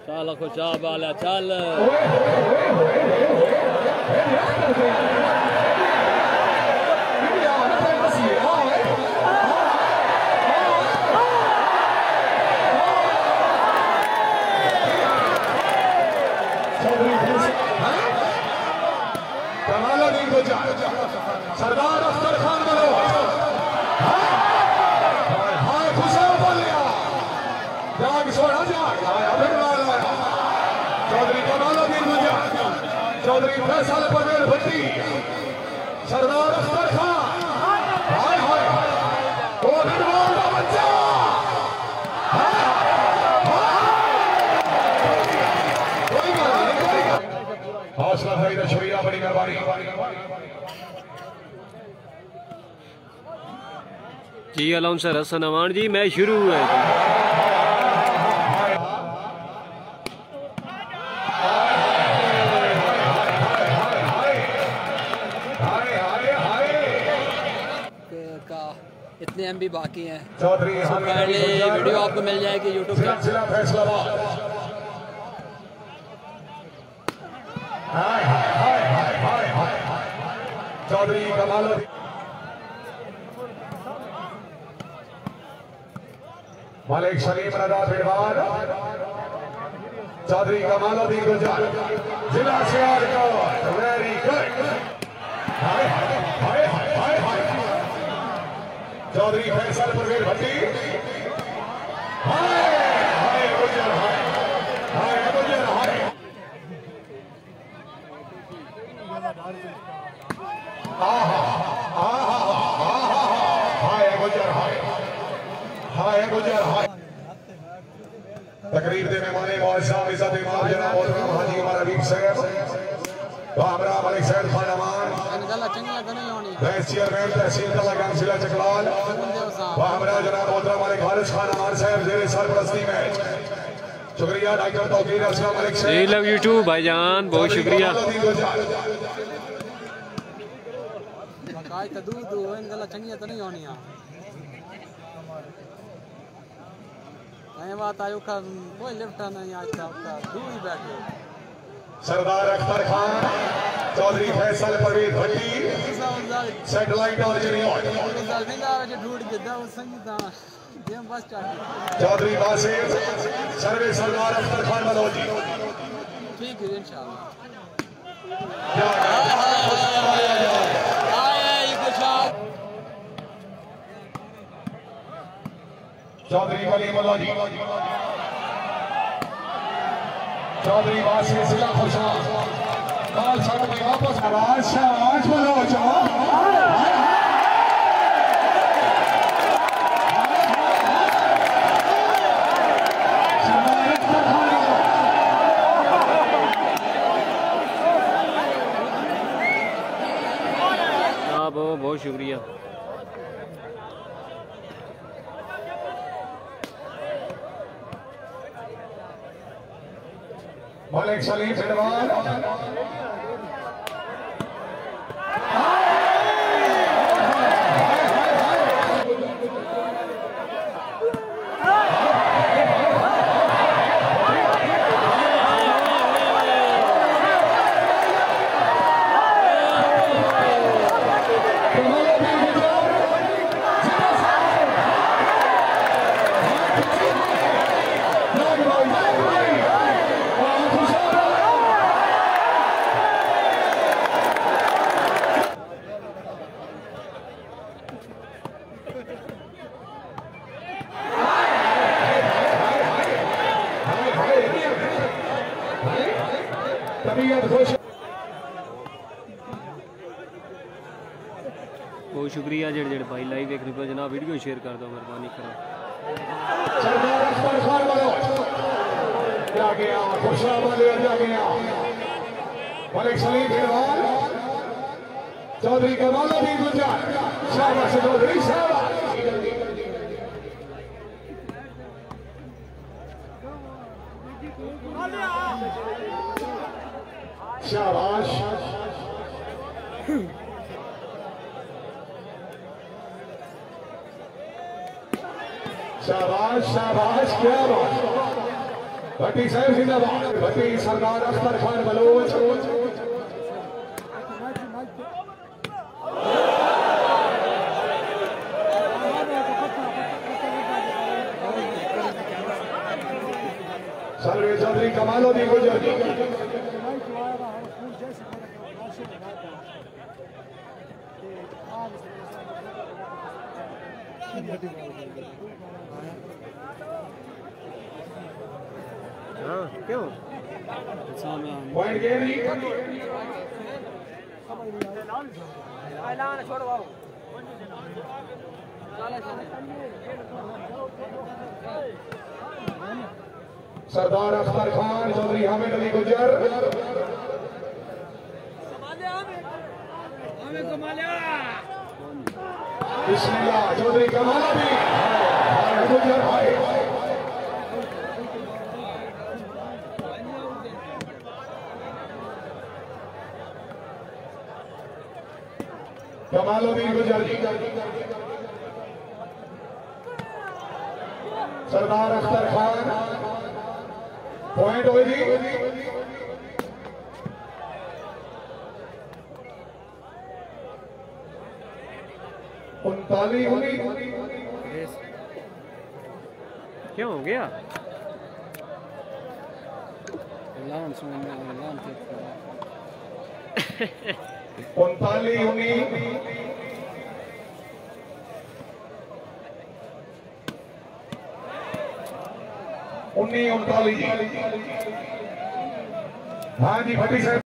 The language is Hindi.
चल खुशाब वाला चल कमालुद्दीन गुज्जर सरदार अख्तर खान बनो हाय खुशाब बोलिया जाग सोना जाग अभिनवाल आया चौधरी कमालुद्दीन गुज्जर चौधरी फैसल परवेज भट्टी सरदार अख्तर खान हाय हाय वो अभिनवाल का बच्चा हौसला भाई का शुक्रिया बड़ी मेहरबानी जी अलाउंसर हसन अमान जी मैच शुरू है इतने एमबी बाकी हैं चौधरी वीडियो आपको मिल जाएगी यूट्यूब पे चौधरी कमालुद्दीन मलिक सलीम रजा फिरवान चौधरी कमालुद्दीन गुज्जर जिला सियालकोट वेरी गुड चौधरी फैसल परवेज भट्टी हाय गुज्जर हाय गुज्जर हाय हाय गुज्जर हाय तकरीर देने वाले मौलाना इज्जत इमाम जनाब मोहतरम हाजी हमारा हबीब साहब हमरा मलिक सैयद खान अमान वाइस चेयरमैन तहसील तला काउंसिल चकलाल हमरा जनाब मोहतरम मलिक हारिस खान अमान साहब जेरे सरपरस्ती में शुक्रिया डॉक्टर तौकीर असलम मलिक साहब लव यू टू भाईजान बहुत शुक्रिया काय तो दूध इन गला चंगी तो नहीं होनी बात आयो का कोई लिफ्ट नहीं आज का दूर ही बैठे सरदार अख्तर खान चौधरी फैसल परवेज भट्टी सैटेलाइट और ढूंढ के दो संगीता बस चौधरी बासित सर्वे सरदार अख्तर खान मनोजी ठीक है इंशाल्लाह चौधरी कलीमुल्लाह जी चौधरी बासित जिला खुशाब बाल छाड़ में वापस शाबाश बोलो बहुत शुक्रिया मलिक सलीम फिरवान बहुत शुक्रिया जेड़ जेड़ भाई लाइव देख रहे हो जनाब वीडियो शेयर कर दो मेहरबानी करो सरदार अख्तर खान वालों क्या गया खुशाब वाले क्या गया मलिक सलीम फिरवान चौधरी कमालुद्दीन गुज्जर शाबाश चौधरी शाबाश शाबाश शाबाश क्या बात भट्टी साहब जिंदाबाद। भट्टी सरदार अख्तर खान बलोच। सर्वे चौधरी कमालुद्दीन गुजर। हाँ क्यों पॉइंट गेम नहीं सरदार अख्तर खान चौधरी हामिद अली गुजर। बिस्मिल्लाह चौधरी कमालुद्दीन गुजर भाई। कमालुद्दीन गुजर जी। सरदार अख्तर खान पॉइंट होगी। उनतालीस क्यों हो गया 19 हाँ जी भट्टी साहब।